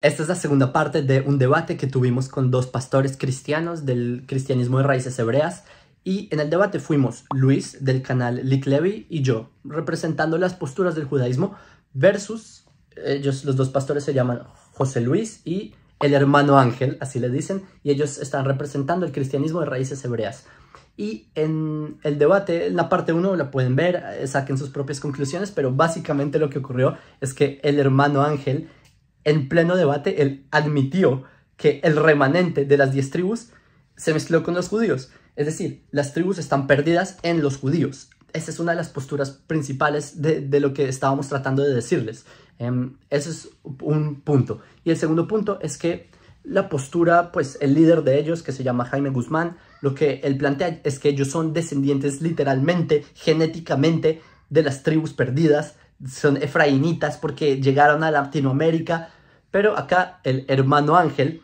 Esta es la segunda parte de un debate que tuvimos con dos pastores cristianos del cristianismo de raíces hebreas. Y en el debate fuimos Luis, del canal Lick Levy, y yo, representando las posturas del judaísmo, versus ellos, los dos pastores se llaman José Luis y el hermano Ángel, así le dicen, y ellos están representando el cristianismo de raíces hebreas. Y en el debate, en la parte 1, la pueden ver, saquen sus propias conclusiones, pero básicamente lo que ocurrió es que el hermano Ángel, en pleno debate, él admitió que el remanente de las 10 tribus se mezcló con los judíos. Es decir, las tribus están perdidas en los judíos. Esa es una de las posturas principales de lo que estábamos tratando de decirles. Ese es un punto. Y el segundo punto es que la postura, pues el líder de ellos, que se llama Jaime Guzmán, lo que él plantea es que ellos son descendientes literalmente, genéticamente, de las tribus perdidas, son efraínitas porque llegaron a Latinoamérica, pero acá el hermano Ángel,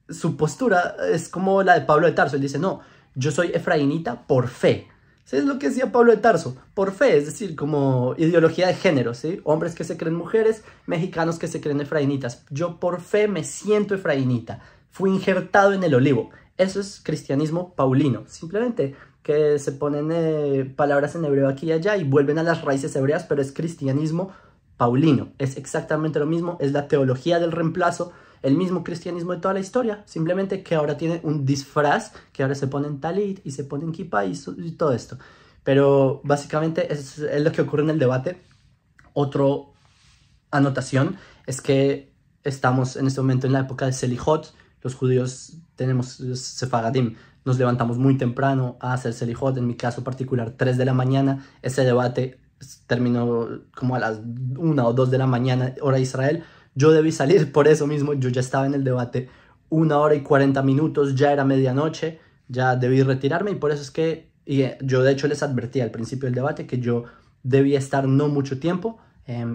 su postura es como la de Pablo de Tarso. Él dice, no, yo soy efraínita por fe. ¿Sí? Es lo que decía Pablo de Tarso, por fe, es decir, como ideología de género, ¿sí? Hombres que se creen mujeres, mexicanos que se creen efraínitas. Yo por fe me siento efraínita, fui injertado en el olivo. Eso es cristianismo paulino, simplemente que se ponen palabras en hebreo aquí y allá y vuelven a las raíces hebreas, pero es cristianismo paulino, es exactamente lo mismo, es la teología del reemplazo, el mismo cristianismo de toda la historia, simplemente que ahora tiene un disfraz, que ahora se ponen talit y se ponen kippah y todo esto. Pero básicamente es lo que ocurre en el debate. Otra anotación es que estamos en este momento en la época de Selijot. Los judíos tenemos Sefaradim, nos levantamos muy temprano a hacer Selijot, en mi caso particular 3 de la mañana. Ese debate terminó como a las 1 o 2 de la mañana, hora de Israel. Yo debí salir por eso mismo, yo ya estaba en el debate 1 hora y 40 minutos, ya era medianoche, ya debí retirarme y por eso es que yo de hecho les advertí al principio del debate que yo debía estar no mucho tiempo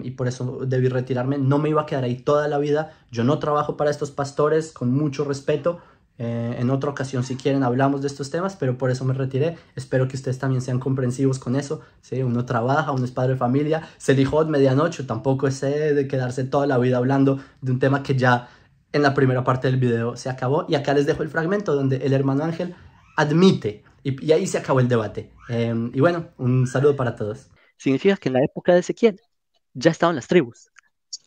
y por eso debí retirarme, no me iba a quedar ahí toda la vida, yo no trabajo para estos pastores, con mucho respeto. En otra ocasión, si quieren, hablamos de estos temas, pero por eso me retiré. Espero que ustedes también sean comprensivos con eso, ¿sí? Uno trabaja, uno es padre de familia, Selijot medianoche, tampoco es de quedarse toda la vida hablando de un tema que ya en la primera parte del video se acabó. Y acá les dejo el fragmento donde el hermano Ángel admite, y ahí se acabó el debate. Y bueno, un saludo para todos. Significa que en la época de Ezequiel ya estaban las tribus,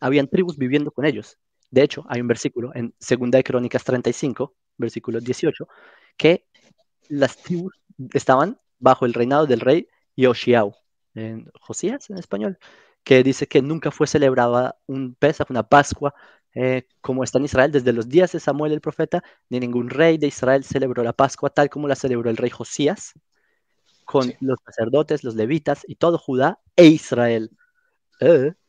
habían tribus viviendo con ellos. De hecho, hay un versículo en 2 de Crónicas 35, versículo 18, que las tribus estaban bajo el reinado del rey Yoshiao, en Josías en español, que dice que nunca fue celebrada un Pesaj, una Pascua, como está en Israel desde los días de Samuel el profeta, ni ningún rey de Israel celebró la Pascua tal como la celebró el rey Josías, con los sacerdotes, los levitas y todo Judá e Israel.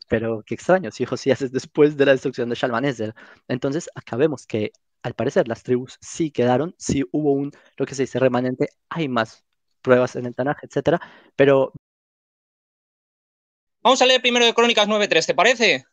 Pero qué extraño, si Josías es después de la destrucción de Shalmaneser. Entonces, acá vemos que al parecer las tribus sí quedaron, sí hubo lo que se dice remanente, hay más pruebas en el Tanaj, etcétera, pero... Vamos a leer primero de Crónicas 9:3, ¿te parece?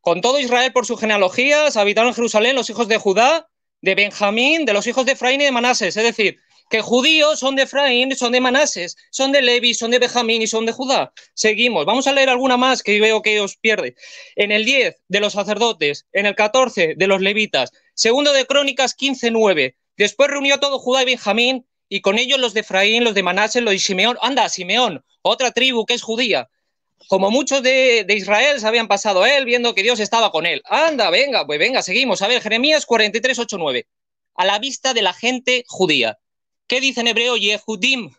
Con todo Israel por sus genealogías habitaron en Jerusalén los hijos de Judá, de Benjamín, de los hijos de Efraín y de Manases, es decir, que judíos son de Efraín, son de Manases, son de Levi, son de Benjamín y son de Judá. Seguimos, vamos a leer alguna más que veo que os pierde. En el 10 de los sacerdotes, en el 14 de los levitas, segundo de Crónicas 15:9. Después reunió a todo Judá y Benjamín y con ellos los de Efraín, los de Manases, los de Simeón. Anda, Simeón, otra tribu que es judía. Como muchos de Israel se habían pasado a él viendo que Dios estaba con él. Anda, venga, pues venga, seguimos. A ver, Jeremías 43:8-9. A la vista de la gente judía. ¿Qué dice en hebreo? Yehudim.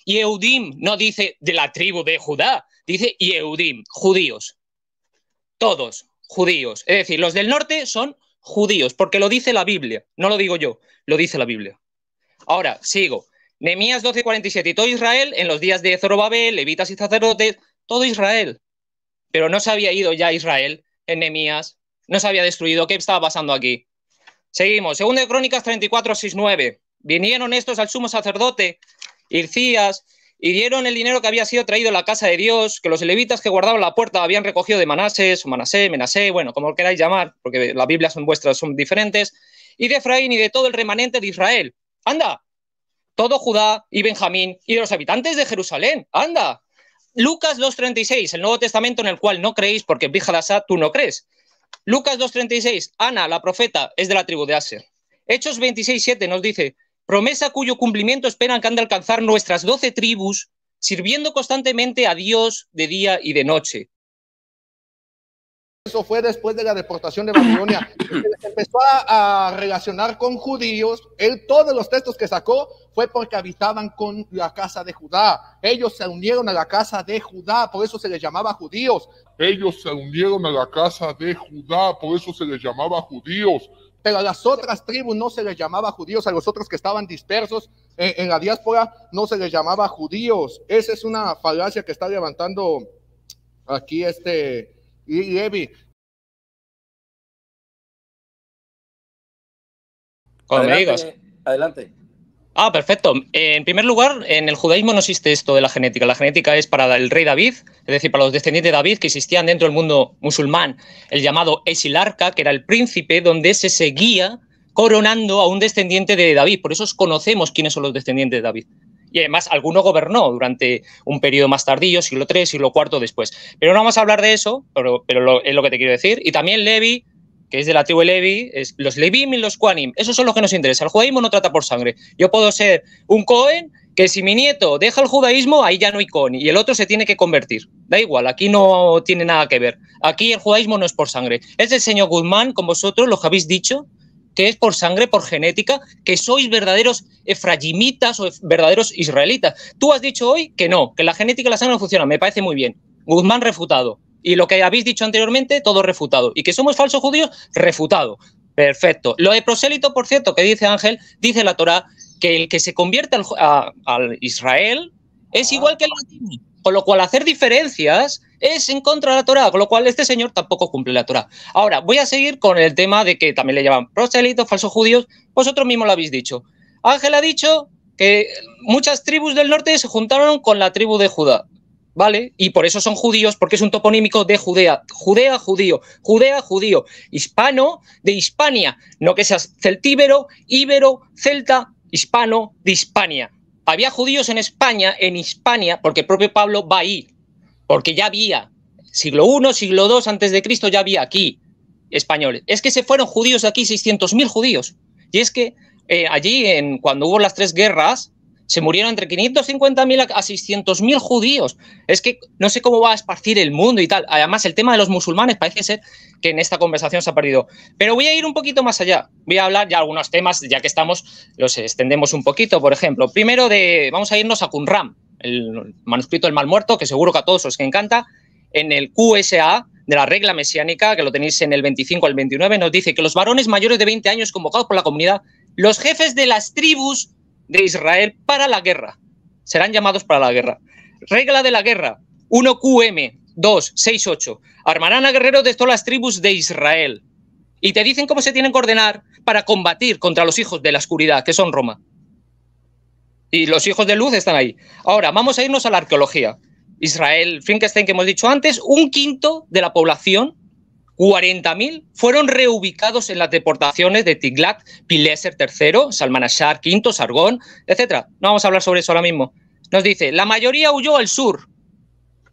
Yehudim no dice de la tribu de Judá, dice Yehudim, judíos. Todos judíos. Es decir, los del norte son judíos, porque lo dice la Biblia. No lo digo yo, lo dice la Biblia. Ahora, sigo. Nehemías 12:47. Y todo Israel en los días de Zorobabel, levitas y sacerdotes, todo Israel. Pero no se había ido ya Israel en Nehemías, no se había destruido. ¿Qué estaba pasando aquí? Seguimos. Segunda de Crónicas 34:6-9. Vinieron estos al sumo sacerdote Hilcías y dieron el dinero que había sido traído en la casa de Dios, que los levitas que guardaban la puerta habían recogido de Manasés, Menasé, bueno, como lo queráis llamar, porque las Biblias son vuestras, son diferentes, y de Efraín y de todo el remanente de Israel. ¡Anda! Todo Judá y Benjamín y de los habitantes de Jerusalén. ¡Anda! Lucas 2:36, el Nuevo Testamento en el cual no creéis porque Bijadasá tú no crees. Lucas 2:36, Ana, la profeta, es de la tribu de Aser. Hechos 26:7 nos dice, promesa cuyo cumplimiento esperan que han de alcanzar nuestras 12 tribus, sirviendo constantemente a Dios de día y de noche. Eso fue después de la deportación de Babilonia. Se empezó a relacionar con judíos. Todos los textos que sacó fue porque habitaban con la casa de Judá. Ellos se unieron a la casa de Judá, por eso se les llamaba judíos. Ellos se unieron a la casa de Judá, por eso se les llamaba judíos. Pero a las otras tribus no se les llamaba judíos, a los otros que estaban dispersos en la diáspora no se les llamaba judíos. Esa es una falacia que está levantando aquí Levi. Cuando me digas. Adelante. Ah, perfecto. En primer lugar, en el judaísmo no existe esto de la genética. La genética es para el rey David, es decir, para los descendientes de David que existían dentro del mundo musulmán, el llamado Esilarca, que era el príncipe donde se seguía coronando a un descendiente de David. Por eso conocemos quiénes son los descendientes de David. Y además, alguno gobernó durante un periodo más tardío, siglo III, siglo IV después. Pero no vamos a hablar de eso, pero es lo que te quiero decir. Y también Levi, que es de la tribu de Levi, los Levim y los Kohanim. Esos son los que nos interesa. El judaísmo no trata por sangre. Yo puedo ser un Cohen que si mi nieto deja el judaísmo, ahí ya no hay Cohen y el otro se tiene que convertir. Da igual, aquí no tiene nada que ver. Aquí el judaísmo no es por sangre. Es el señor Guzmán, con vosotros, los que habéis dicho, que es por sangre, por genética, que sois verdaderos efraimitas o verdaderos israelitas. Tú has dicho hoy que no, que la genética y la sangre no funcionan. Me parece muy bien. Guzmán refutado. Y lo que habéis dicho anteriormente, todo refutado. Y que somos falsos judíos, refutado. Perfecto. Lo de prosélito, por cierto, que dice Ángel, dice la Torá, que el que se convierte al Israel es igual que el latino. Con lo cual, hacer diferencias es en contra de la Torá, con lo cual este señor tampoco cumple la Torá. Ahora, voy a seguir con el tema de que también le llaman prosélitos, falsos judíos. Vosotros mismos lo habéis dicho. Ángel ha dicho que muchas tribus del norte se juntaron con la tribu de Judá. ¿Vale? Y por eso son judíos, porque es un toponímico de Judea. Judea, judío. Judea, judío. Hispano, de Hispania. No que seas celtíbero, íbero, celta, hispano, de Hispania. Había judíos en España, en Hispania, porque el propio Pablo va ahí. Porque ya había. Siglo I, siglo II antes de Cristo ya había aquí españoles. Es que se fueron judíos de aquí, 600.000 judíos. Y es que allí, cuando hubo las 3 guerras, se murieron entre 550.000 a 600.000 judíos. Es que no sé cómo va a esparcir el mundo y tal. Además, el tema de los musulmanes parece ser que en esta conversación se ha perdido. Pero voy a ir un poquito más allá. Voy a hablar ya algunos temas, ya que estamos, los extendemos un poquito. Por ejemplo, primero vamos a irnos a Qumran, el manuscrito del Mal Muerto, que seguro que a todos os encanta. En el QSA de la regla mesiánica, que lo tenéis en el 25 al 29, nos dice que los varones mayores de 20 años convocados por la comunidad, los jefes de las tribus de Israel para la guerra. Serán llamados para la guerra. Regla de la guerra, 1QM 268. Armarán a guerreros de todas las tribus de Israel. Y te dicen cómo se tienen que ordenar para combatir contra los hijos de la oscuridad, que son Roma. Y los hijos de luz están ahí. Ahora, vamos a irnos a la arqueología. Israel, Frankenstein, que hemos dicho antes, 1/5 de la población, 40.000, fueron reubicados en las deportaciones de Tiglat-Pileser III, Salmanashar V, Sargón, etc. No vamos a hablar sobre eso ahora mismo. Nos dice, la mayoría huyó al sur.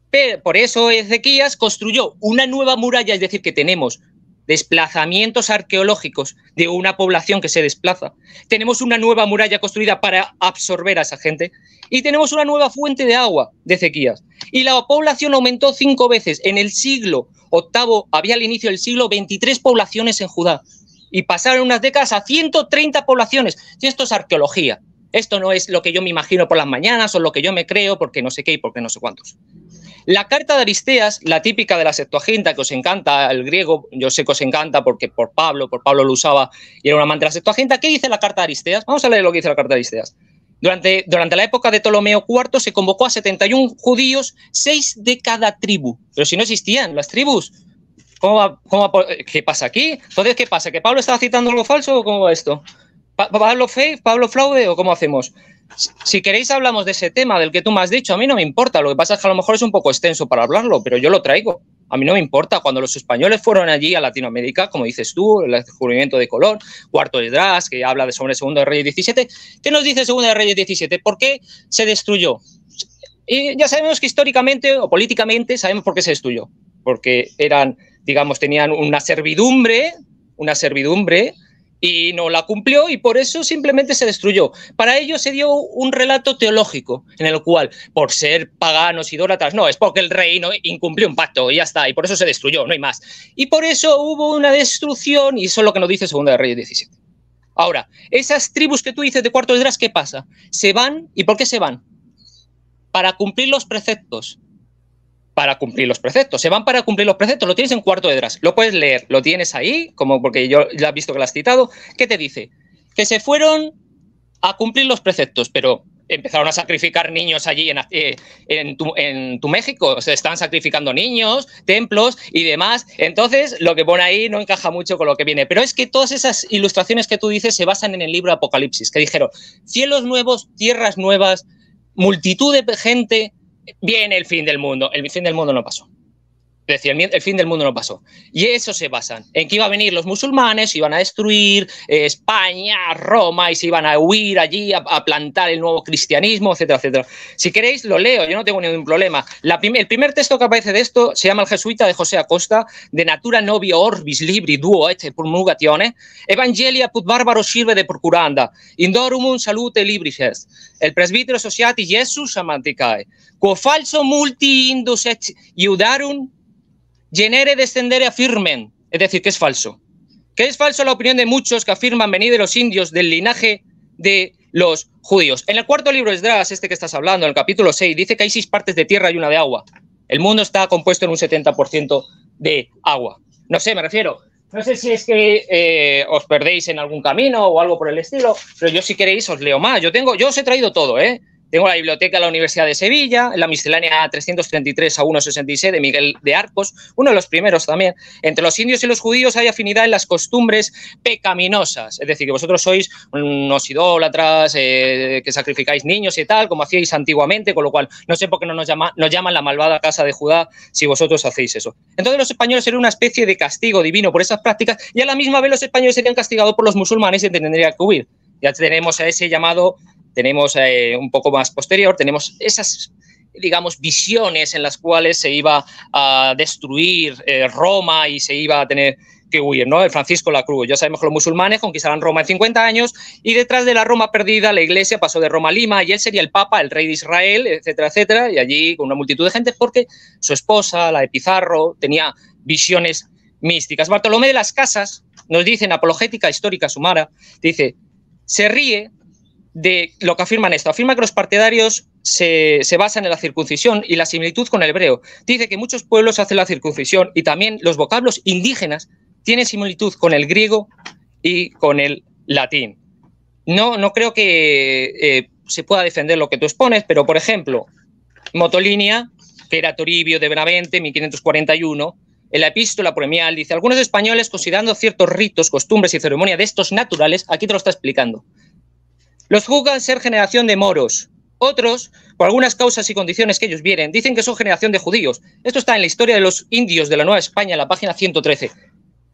Pero por eso Ezequías construyó una nueva muralla, es decir, que tenemos desplazamientos arqueológicos de una población que se desplaza. Tenemos una nueva muralla construida para absorber a esa gente y tenemos una nueva fuente de agua de Ezequías. Y la población aumentó 5 veces. En el siglo VIII, había al inicio del siglo 23 poblaciones en Judá y pasaron unas décadas a 130 poblaciones. Y esto es arqueología. Esto no es lo que yo me imagino por las mañanas o lo que yo me creo porque no sé qué y porque no sé cuántos. La carta de Aristeas, la típica de la Septuaginta, que os encanta, el griego, yo sé que os encanta porque por Pablo lo usaba y era un amante de la Septuaginta. ¿Qué dice la carta de Aristeas? Vamos a leer lo que dice la carta de Aristeas. Durante la época de Ptolomeo IV se convocó a 71 judíos, 6 de cada tribu. Pero si no existían las tribus, ¿qué pasa aquí? Entonces, ¿qué pasa? ¿Que Pablo estaba citando algo falso o cómo va esto? ¿Pablo fake? ¿Pablo fraude o cómo hacemos? Si queréis hablamos de ese tema del que tú me has dicho, a mí no me importa, lo que pasa es que a lo mejor es un poco extenso para hablarlo, pero yo lo traigo. A mí no me importa. Cuando los españoles fueron allí a Latinoamérica, como dices tú, el descubrimiento de Colón, Cuarto de Dras, que habla sobre Segundo de Reyes 17, ¿qué nos dice Segundo de Reyes 17? ¿Por qué se destruyó? Y ya sabemos que históricamente o políticamente sabemos por qué se destruyó. Porque eran digamos, tenían una servidumbre y no la cumplió y por eso simplemente se destruyó. Para ello se dio un relato teológico en el cual, por ser paganos, idólatras, no, es porque el rey no incumplió un pacto y ya está, y por eso se destruyó, no hay más. Y por eso hubo una destrucción y eso es lo que nos dice Segunda de Reyes 17. Ahora, esas tribus que tú dices de Cuarto de Esdras, ¿qué pasa? Se van, ¿y por qué se van? Para cumplir los preceptos. Para cumplir los preceptos. Se van para cumplir los preceptos. Lo tienes en Cuarto de Esdras. Lo puedes leer. Lo tienes ahí, como porque yo ya he visto que lo has citado. ¿Qué te dice? Que se fueron a cumplir los preceptos, pero empezaron a sacrificar niños allí en tu México. Se están sacrificando niños, templos y demás. Entonces, lo que pone ahí no encaja mucho con lo que viene. Pero es que todas esas ilustraciones que tú dices se basan en el libro Apocalipsis, que dijeron cielos nuevos, tierras nuevas, multitud de gente. Viene el fin del mundo. El fin del mundo no pasó. Es decir, el fin del mundo no pasó. Y eso se basan en que iban a venir los musulmanes, iban a destruir España, Roma, y se iban a huir allí a plantar el nuevo cristianismo, etcétera, etcétera. Si queréis, lo leo, yo no tengo ningún problema. El primer texto que aparece de esto se llama El Jesuita de José Acosta, de Natura Novio Orbis Libri Duo et Promulgatione, Evangelia put Barbaro Sirve de Procuranda, Indorumum Salute Libris est, el Presbítero Sociati Jesus Amanticae, quo falso multi indus et iudarum genere descendere afirmen, es decir, que es falso. Que es falso la opinión de muchos que afirman venir de los indios del linaje de los judíos. En el cuarto libro de Esdras, este que estás hablando, en el capítulo 6, dice que hay 6 partes de tierra y una de agua. El mundo está compuesto en un 70% de agua. No sé, me refiero. No sé si es que os perdéis en algún camino o algo por el estilo, pero yo si queréis os leo más. Yo os he traído todo, ¿eh? Tengo la biblioteca de la Universidad de Sevilla, la miscelánea 333 a 166 de Miguel de Arcos, uno de los primeros también. Entre los indios y los judíos hay afinidad en las costumbres pecaminosas, es decir, que vosotros sois unos idólatras, que sacrificáis niños y tal, como hacíais antiguamente, con lo cual no sé por qué no nos llaman la malvada casa de Judá si vosotros hacéis eso. Entonces los españoles serían una especie de castigo divino por esas prácticas y a la misma vez los españoles serían castigados por los musulmanes y tendrían que huir. Ya tenemos a ese llamado. Tenemos un poco más posterior, tenemos esas, digamos, visiones en las cuales se iba a destruir Roma y se iba a tener que huir, ¿no? El Francisco la Cruz. Ya sabemos que los musulmanes conquistarán Roma en 50 años y detrás de la Roma perdida la iglesia pasó de Roma a Lima y él sería el Papa, el rey de Israel, etcétera, etcétera, y allí con una multitud de gente porque su esposa, la de Pizarro, tenía visiones místicas. Bartolomé de las Casas nos dice en Apologética Histórica Sumara, dice, se ríe de lo que afirman esto. Afirma que los partidarios se basan en la circuncisión y la similitud con el hebreo. Dice que muchos pueblos hacen la circuncisión y también los vocablos indígenas tienen similitud con el griego y con el latín. No creo que se pueda defender lo que tú expones, pero, por ejemplo, Motolinia, que era Toribio de Benavente, 1541, en la epístola Premial dice, algunos españoles, considerando ciertos ritos, costumbres y ceremonias de estos naturales, aquí te lo está explicando, los juzgan ser generación de moros. Otros, por algunas causas y condiciones que ellos vieren, dicen que son generación de judíos. Esto está en la historia de los indios de la Nueva España, en la página 113.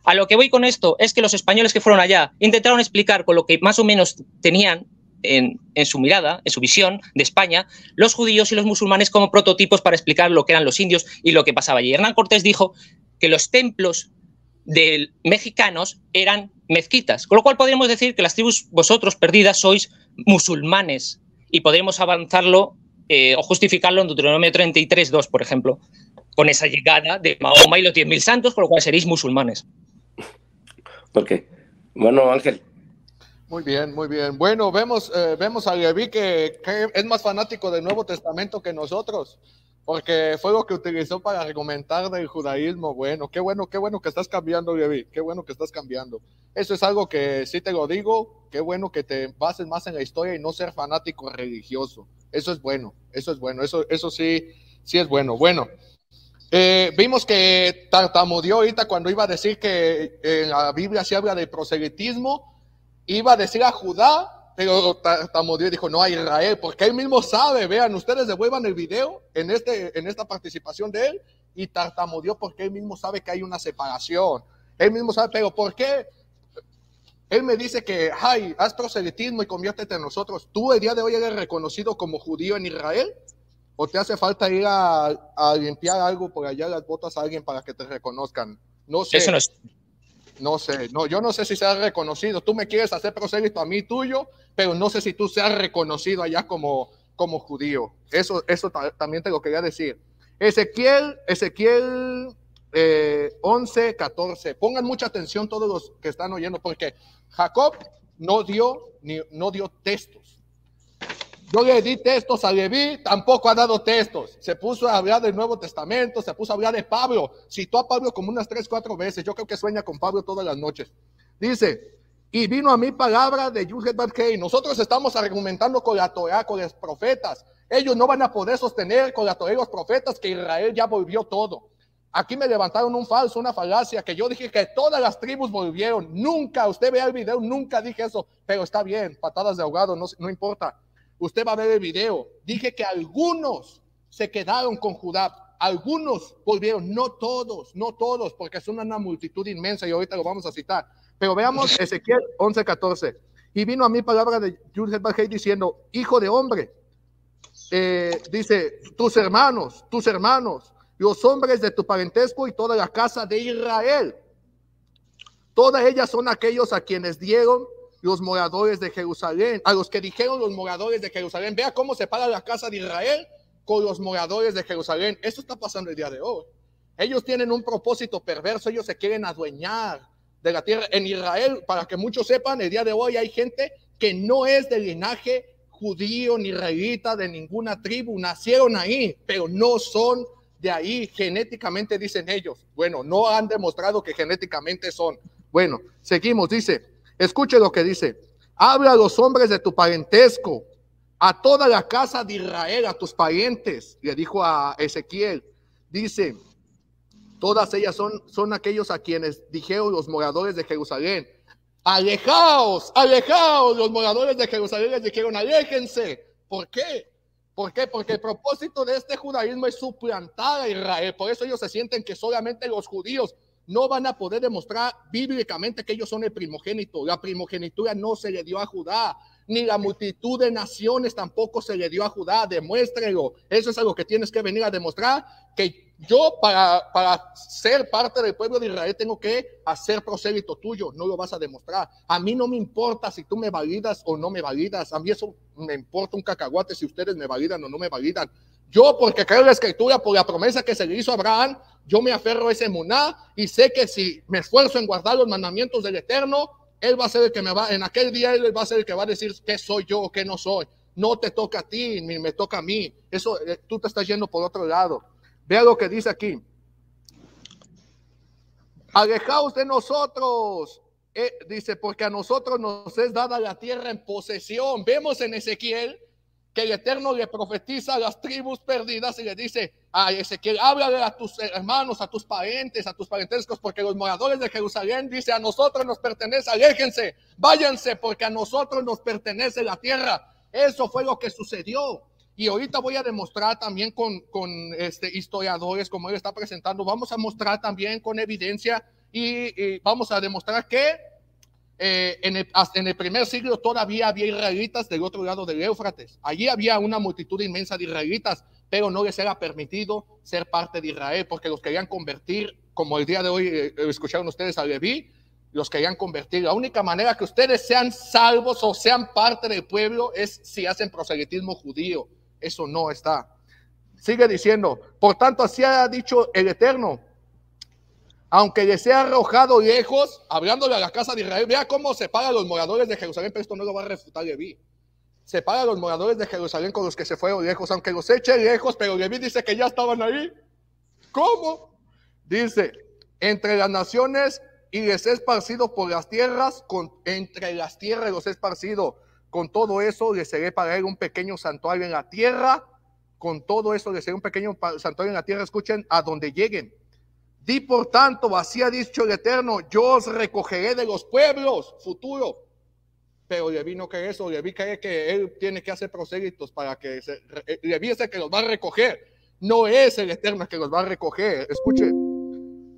A lo que voy con esto es que los españoles que fueron allá intentaron explicar con lo que más o menos tenían en su mirada, en su visión de España, los judíos y los musulmanes como prototipos para explicar lo que eran los indios y lo que pasaba allí. Hernán Cortés dijo que los templos de mexicanos eran mezquitas, con lo cual podríamos decir que las tribus vosotros perdidas sois musulmanes y podemos avanzarlo o justificarlo en Deuteronomio 33.2, por ejemplo, con esa llegada de Mahoma y los 10.000 santos, con lo cual seréis musulmanes. Ok. Bueno, Ángel. Muy bien, muy bien. Bueno, vemos a Leví que es más fanático del Nuevo Testamento que nosotros, porque fue lo que utilizó para argumentar del judaísmo. Bueno que estás cambiando, Leví, qué bueno que estás cambiando. Eso es algo que sí te lo digo, qué bueno que te bases más en la historia y no ser fanático religioso. Eso es bueno, eso sí es bueno. Bueno, vimos que tartamudeó ahorita cuando iba a decir que en la Biblia se habla de proselitismo, iba a decir a Judá, pero tartamudeó y dijo no a Israel, porque él mismo sabe, vean, ustedes devuelvan el video en esta participación de él, y tartamudeó porque él mismo sabe que hay una separación, él mismo sabe, pero ¿por qué? Él me dice que, ay, haz proselitismo y conviértete en nosotros. ¿Tú el día de hoy eres reconocido como judío en Israel? ¿O te hace falta ir a limpiar algo por allá las botas a alguien para que te reconozcan? No sé. Eso no es. No sé, no, yo no sé si seas reconocido. Tú me quieres hacer prosélito a mí tuyo, pero no sé si tú seas reconocido allá como judío. Eso también te lo quería decir. Ezequiel 11, 14. Pongan mucha atención todos los que están oyendo, porque Jacob no dio textos. Yo le di textos a Leví, tampoco ha dado textos. Se puso a hablar del Nuevo Testamento, se puso a hablar de Pablo. Citó a Pablo como unas 3, 4 veces. Yo creo que sueña con Pablo todas las noches. Dice, y vino a mí palabra de Yuhet Barkei. Nosotros estamos argumentando con la Torah, con los profetas. Ellos no van a poder sostener con la Torah y los profetas que Israel ya volvió todo. Aquí me levantaron un falso, una falacia, que yo dije que todas las tribus volvieron. Nunca, usted vea el video, nunca dije eso. Pero está bien, patadas de ahogado, no importa. Usted va a ver el video. Dije que algunos se quedaron con Judá. Algunos volvieron, no todos, porque son una multitud inmensa y ahorita lo vamos a citar. Pero veamos Ezequiel 11:14. Y vino a mí palabra de Yuhet Barkei diciendo, hijo de hombre, dice, tus hermanos, los hombres de tu parentesco y toda la casa de Israel. Todas ellas son aquellos a quienes dieron los moradores de Jerusalén, a los que dijeron los moradores de Jerusalén. Vea cómo se para la casa de Israel con los moradores de Jerusalén. Esto está pasando el día de hoy. Ellos tienen un propósito perverso, ellos se quieren adueñar de la tierra. En Israel, para que muchos sepan, el día de hoy hay gente que no es de linaje judío ni israelita, de ninguna tribu, nacieron ahí, pero no son de ahí, genéticamente dicen ellos. Bueno, no han demostrado que genéticamente son. Bueno, seguimos, dice, escuche lo que dice, habla a los hombres de tu parentesco, a toda la casa de Israel, a tus parientes, le dijo a Ezequiel, dice, todas ellas son aquellos a quienes dijeron los moradores de Jerusalén, alejaos, los moradores de Jerusalén les dijeron, aléjense. ¿Por qué? Porque el propósito de este judaísmo es suplantar a Israel. Por eso ellos se sienten que solamente los judíos no van a poder demostrar bíblicamente que ellos son el primogénito. La primogenitura no se le dio a Judá, ni la multitud de naciones tampoco se le dio a Judá. Demuéstrelo. Eso es algo que tienes que venir a demostrar, que yo para ser parte del pueblo de Israel tengo que hacer prosélito tuyo. No lo vas a demostrar. A mí no me importa si tú me validas o no me validas. A mí eso me importa un cacahuate si ustedes me validan o no me validan. Yo, porque creo en la escritura, por la promesa que se le hizo a Abraham, yo me aferro a ese emuná y sé que si me esfuerzo en guardar los mandamientos del Eterno, Él va a ser el que en aquel día Él va a ser el que va a decir qué soy yo o qué no soy. No te toca a ti, ni me toca a mí. Eso, tú te estás yendo por otro lado. Vea lo que dice aquí. Alejaos de nosotros. Dice, porque a nosotros nos es dada la tierra en posesión. Vemos en Ezequiel que el Eterno le profetiza a las tribus perdidas y le dice a Ezequiel, háblale a tus hermanos, a tus parientes, a tus parentescos, porque los moradores de Jerusalén, dice, a nosotros nos pertenece, aléjense, váyanse, porque a nosotros nos pertenece la tierra. Eso fue lo que sucedió. Y ahorita voy a demostrar también con historiadores, como él está presentando, vamos a mostrar también con evidencia y vamos a demostrar que en el primer siglo todavía había israelitas del otro lado del Éufrates. Allí había una multitud inmensa de israelitas, pero no les era permitido ser parte de Israel, porque los querían convertir, como el día de hoy escucharon ustedes a Leví, los querían convertir. La única manera que ustedes sean salvos o sean parte del pueblo es si hacen proselitismo judío. Eso no está. Sigue diciendo, por tanto así ha dicho el Eterno, aunque les sea arrojado lejos, hablándole a la casa de Israel, vea cómo separa a los moradores de Jerusalén, pero esto no lo va a refutar Leví. Separa a los moradores de Jerusalén con los que se fueron lejos, aunque los eche lejos, pero Leví dice que ya estaban ahí. ¿Cómo? Dice, entre las naciones y les he esparcido por las tierras, entre las tierras los he esparcido. Con todo eso les haré para él un pequeño santuario en la tierra. Con todo eso les haré un pequeño santuario en la tierra, escuchen, a donde lleguen. Di por tanto, así ha dicho el Eterno, yo os recogeré de los pueblos, futuro. Pero Leví no cree eso, Leví cree que él tiene que hacer prosélitos para que Leví es el que los va a recoger, no es el Eterno que los va a recoger. Escuche,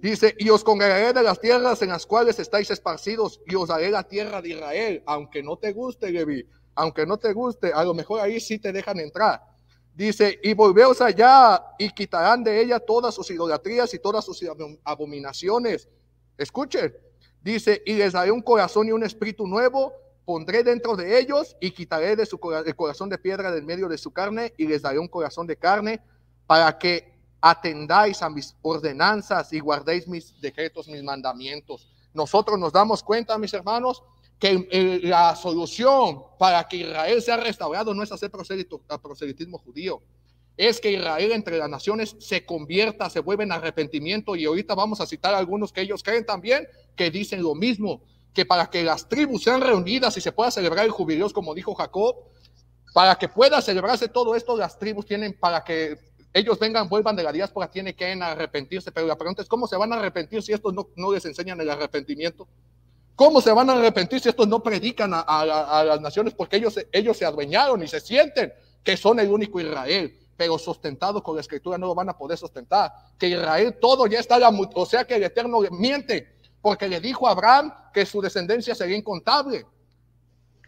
dice, y os congregaré de las tierras en las cuales estáis esparcidos y os daré la tierra de Israel, aunque no te guste, Leví, aunque no te guste, a lo mejor ahí sí te dejan entrar. Dice, y volveos allá y quitarán de ella todas sus idolatrías y todas sus abominaciones. Escuchen, dice, y les daré un corazón y un espíritu nuevo, pondré dentro de ellos y quitaré de el corazón de piedra del medio de su carne y les daré un corazón de carne para que atendáis a mis ordenanzas y guardéis mis decretos, mis mandamientos. Nosotros nos damos cuenta, mis hermanos, que la solución para que Israel sea restaurado no es hacer proselitismo judío, es que Israel entre las naciones se convierta, se vuelva en arrepentimiento. Y ahorita vamos a citar a algunos que ellos creen también, que dicen lo mismo, que para que las tribus sean reunidas y se pueda celebrar el jubileo, como dijo Jacob, para que pueda celebrarse todo esto, las tribus tienen, para que ellos vengan, vuelvan de la diáspora, tienen que arrepentirse. Pero la pregunta es, ¿cómo se van a arrepentir si estos no les enseñan el arrepentimiento? ¿Cómo se van a arrepentir si estos no predican a las naciones? Porque ellos se adueñaron y se sienten que son el único Israel, pero sustentado con la escritura no lo van a poder sustentar. Que Israel todo ya está, o sea que el Eterno le miente, porque le dijo a Abraham que su descendencia sería incontable.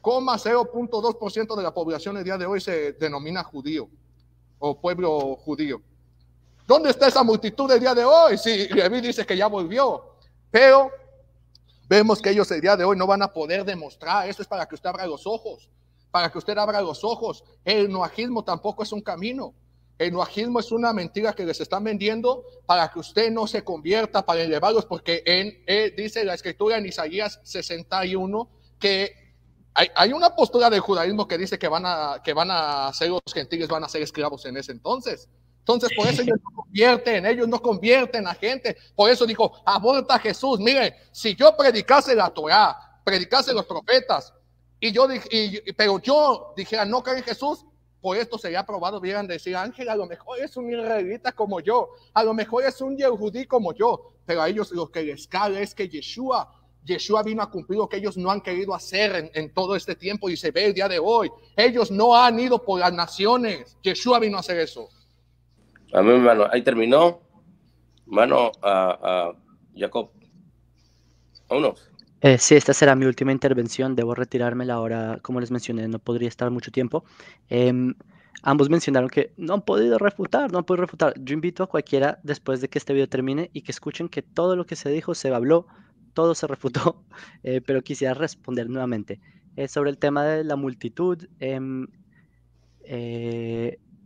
0.2% de la población el día de hoy se denomina judío o pueblo judío. ¿Dónde está esa multitud el día de hoy? Sí, Leví dice que ya volvió, pero vemos que ellos el día de hoy no van a poder demostrar. Esto es para que usted abra los ojos, para que usted abra los ojos. El noajismo tampoco es un camino. El noajismo es una mentira que les están vendiendo para que usted no se convierta, para elevarlos, porque dice la escritura en Isaías 61 que hay una postura del judaísmo que dice que van a ser los gentiles, van a ser esclavos en ese entonces. Entonces, por eso ellos no convierten a gente. Por eso dijo, aborta a Jesús. Miren, si yo predicase la Torah, predicase los profetas, pero yo dijera no creen en Jesús, por esto sería aprobado. Vieran decir, Ángel, a lo mejor es un israelita como yo, a lo mejor es un yehudí como yo, pero a ellos lo que les cae es que Yeshua vino a cumplir lo que ellos no han querido hacer en todo este tiempo, y se ve el día de hoy. Ellos no han ido por las naciones. Yeshua vino a hacer eso. Amén, hermano. Ahí terminó. Hermano, Jacob. Vámonos. Sí, esta será mi última intervención. Debo retirarme ahora, como les mencioné, no podría estar mucho tiempo. Ambos mencionaron que no han podido refutar. Yo invito a cualquiera, después de que este video termine, y que escuchen que todo lo que se dijo se habló, todo se refutó, pero quisiera responder nuevamente. Sobre el tema de la multitud,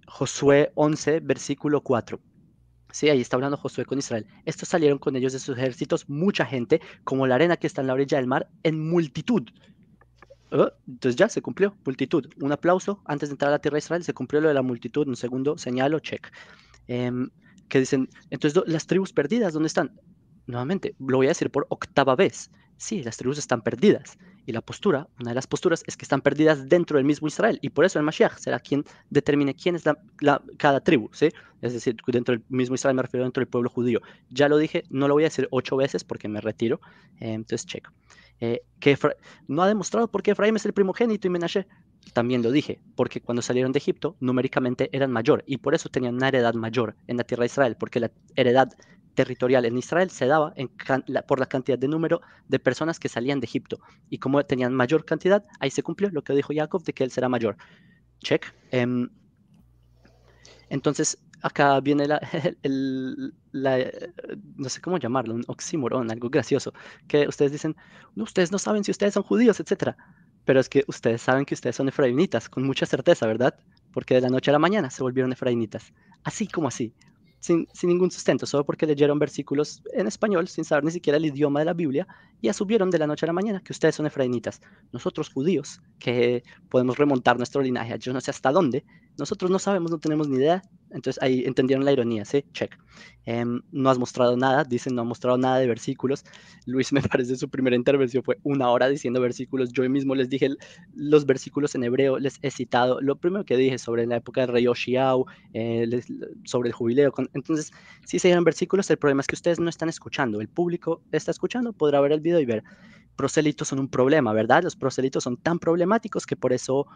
Josué 11, versículo 4. Sí, ahí está hablando Josué con Israel. Estos salieron con ellos de sus ejércitos, mucha gente, como la arena que está en la orilla del mar, en multitud. Entonces ya se cumplió, multitud. Un aplauso antes de entrar a la tierra de Israel, se cumplió lo de la multitud. Un segundo, señalo, check. Que dicen, entonces las tribus perdidas, ¿dónde están? Nuevamente, lo voy a decir por octava vez. Sí, las tribus están perdidas. Y la postura, una de las posturas, es que están perdidas dentro del mismo Israel. Y por eso el Mashiach será quien determine quién es cada tribu, ¿sí? Es decir, dentro del mismo Israel, me refiero dentro del pueblo judío. Ya lo dije, no lo voy a decir 8 veces porque me retiro. Entonces, checo. Que no ha demostrado por qué Efraín es el primogénito y Menashe. También lo dije, porque cuando salieron de Egipto, numéricamente eran mayor. Y por eso tenían una heredad mayor en la tierra de Israel, porque la heredad territorial en Israel se daba por la cantidad de número de personas que salían de Egipto, y como tenían mayor cantidad, ahí se cumplió lo que dijo Jacob de que él será mayor. Check. Entonces acá viene no sé cómo llamarlo, un oxímoron, algo gracioso, que ustedes dicen, no, ustedes no saben si ustedes son judíos, etcétera, pero es que ustedes saben que ustedes son efraimitas con mucha certeza, ¿verdad? Porque de la noche a la mañana se volvieron efraimitas, así como así. Sin ningún sustento, solo porque leyeron versículos en español sin saber ni siquiera el idioma de la Biblia, y asumieron de la noche a la mañana que ustedes son efraimitas. Nosotros judíos, que podemos remontar nuestro linaje, yo no sé hasta dónde, nosotros no sabemos, no tenemos ni idea. Entonces ahí entendieron la ironía, ¿sí? Check. No has mostrado nada, dicen, no ha mostrado nada de versículos. Luis, me parece, su primera intervención fue 1 hora diciendo versículos. Yo mismo les dije los versículos en hebreo, les he citado lo primero que dije sobre la época del rey Oshiao, sobre el jubileo. Entonces, si se dieron versículos, el problema es que ustedes no están escuchando. El público está escuchando, podrá ver el video y ver. Proselitos son un problema, ¿verdad? Los proselitos son tan problemáticos que por eso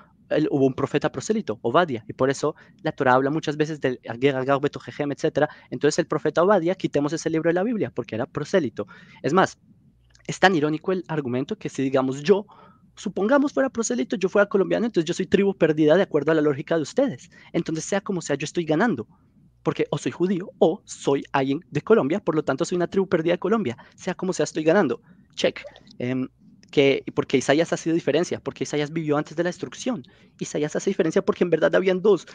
hubo un profeta prosélito, Obadia, y por eso la Torah habla muchas veces del Agar, Agar, Betojejem, etc. Entonces el profeta Obadia, quitemos ese libro de la Biblia porque era prosélito. Es más, es tan irónico el argumento que si digamos yo supongamos fuera prosélito, yo fuera colombiano, entonces yo soy tribu perdida de acuerdo a la lógica de ustedes. Entonces, sea como sea, yo estoy ganando. Porque o soy judío o soy alguien de Colombia, por lo tanto soy una tribu perdida de Colombia. Sea como sea, estoy ganando. Check. Porque Isaías hace diferencia, porque Isaías vivió antes de la destrucción. Isaías hace diferencia porque en verdad habían dos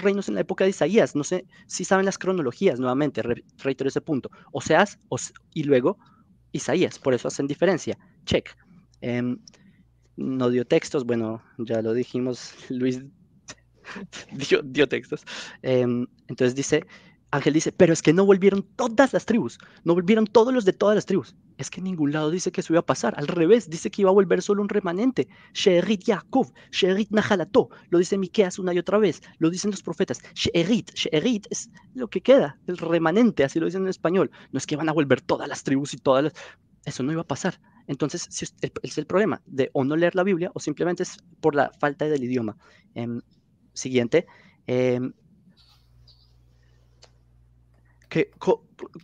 reinos en la época de Isaías. No sé si saben las cronologías, nuevamente, reitero ese punto. Oseas y luego Isaías, por eso hacen diferencia. Check. No dio textos, bueno, ya lo dijimos, Luis dio textos. Entonces dice, Ángel dice, pero es que no volvieron todas las tribus, no volvieron todos los de todas las tribus. Es que en ningún lado dice que eso iba a pasar, al revés, dice que iba a volver solo un remanente. She'erit Yaakov, She'erit Nahalato, lo dice Miqueas una y otra vez, lo dicen los profetas. She'erit es lo que queda, el remanente, así lo dicen en español. No es que van a volver todas las tribus y todas las... Eso no iba a pasar. Entonces, si es el problema de o no leer la Biblia o simplemente es por la falta del idioma. Siguiente.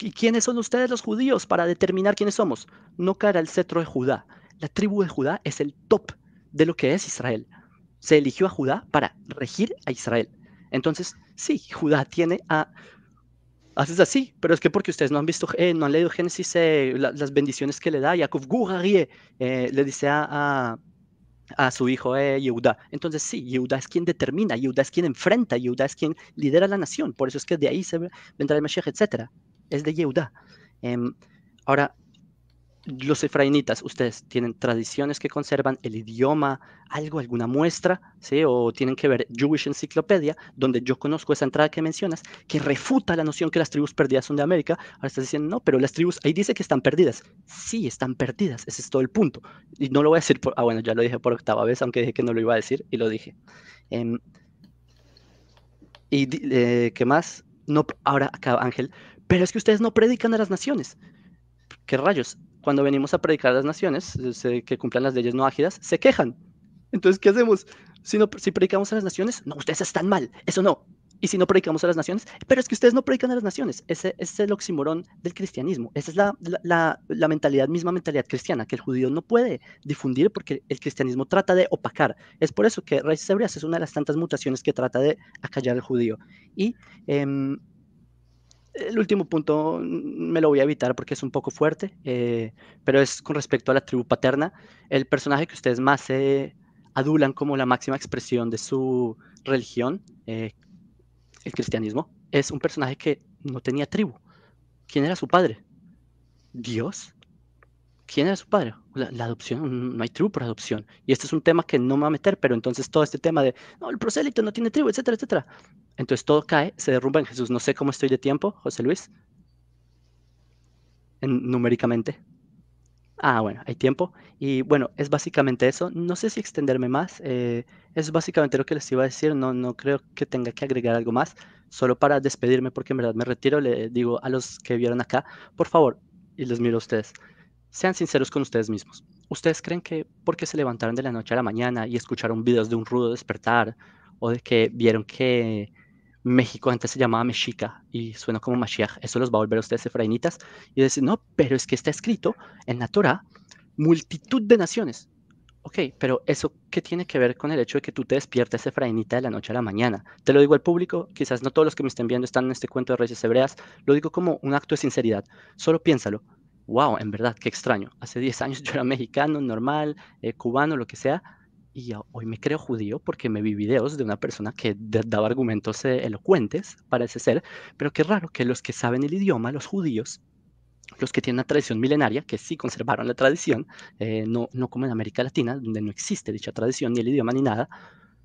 ¿Y quiénes son ustedes los judíos para determinar quiénes somos? No caerá el cetro de Judá. La tribu de Judá es el top de lo que es Israel. Se eligió a Judá para regir a Israel. Entonces, sí, Judá tiene a... Haces así, pero es que porque ustedes no han visto, no han leído Génesis, las bendiciones que le da Jacob Gurarie, le dice a su hijo Yehuda. Entonces sí, Yehuda es quien determina, Yehuda es quien enfrenta, Yehuda es quien lidera la nación. Por eso es que de ahí vendrá el Mashiach, etc. Es de Yehuda. Ahora, los efraínitas, ustedes tienen tradiciones que conservan el idioma, alguna muestra, ¿sí? O tienen que ver Jewish Encyclopedia, donde yo conozco esa entrada que mencionas, que refuta la noción que las tribus perdidas son de América. Ahora estás diciendo, no, pero las tribus, ahí dice que están perdidas. Sí, están perdidas, ese es todo el punto. Y no lo voy a decir bueno, ya lo dije por octava vez, aunque dije que no lo iba a decir, y lo dije. ¿Qué más? No, ahora acá, Ángel, pero es que ustedes no predican a las naciones. ¿Qué rayos? Cuando venimos a predicar a las naciones, que cumplan las leyes no ágidas, se quejan. Entonces, ¿qué hacemos? Si predicamos a las naciones, no, ustedes están mal, eso no. Y si no predicamos a las naciones, pero es que ustedes no predican a las naciones. Ese es el oxímoron del cristianismo. Esa es la mentalidad, misma mentalidad cristiana, que el judío no puede difundir porque el cristianismo trata de opacar. Es por eso que Raíces Hebreas es una de las tantas mutaciones que trata de acallar al judío. Y el último punto me lo voy a evitar porque es un poco fuerte, pero es con respecto a la tribu paterna. El personaje que ustedes más se adulan como la máxima expresión de su religión, el cristianismo, es un personaje que no tenía tribu. ¿Quién era su padre? ¿Dios? ¿Quién era su padre? La adopción, no hay tribu por adopción. Y este es un tema que no me va a meter, pero entonces todo este tema de, no, el prosélito no tiene tribu, etcétera, etcétera. Entonces todo cae, se derrumba en Jesús. No sé cómo estoy de tiempo, José Luis, numéricamente. Bueno, hay tiempo. Y bueno, es básicamente eso. No sé si extenderme más. Es básicamente lo que les iba a decir. No creo que tenga que agregar algo más. Solo para despedirme, porque en verdad me retiro, le digo a los que vieron acá, por favor, y les miro a ustedes, sean sinceros con ustedes mismos. ¿Ustedes creen que porque se levantaron de la noche a la mañana y escucharon videos de un rudo despertar, o de que vieron que México antes se llamaba Mexica y suena como Mashiach, eso los va a volver a ustedes efraínitas? Y decir, no, pero es que está escrito en la Torah, multitud de naciones. Ok, pero ¿eso qué tiene que ver con el hecho de que tú te despiertes efraínita de la noche a la mañana? Te lo digo al público, quizás no todos los que me estén viendo están en este cuento de Raíces Hebreas, lo digo como un acto de sinceridad. Solo piénsalo. Wow, en verdad, qué extraño. Hace 10 años yo era mexicano, normal, cubano, lo que sea, y hoy me creo judío porque me vi videos de una persona que daba argumentos elocuentes, parece ser, pero qué raro que los que saben el idioma, los judíos, los que tienen una tradición milenaria, que sí conservaron la tradición, no como en América Latina, donde no existe dicha tradición, ni el idioma, ni nada,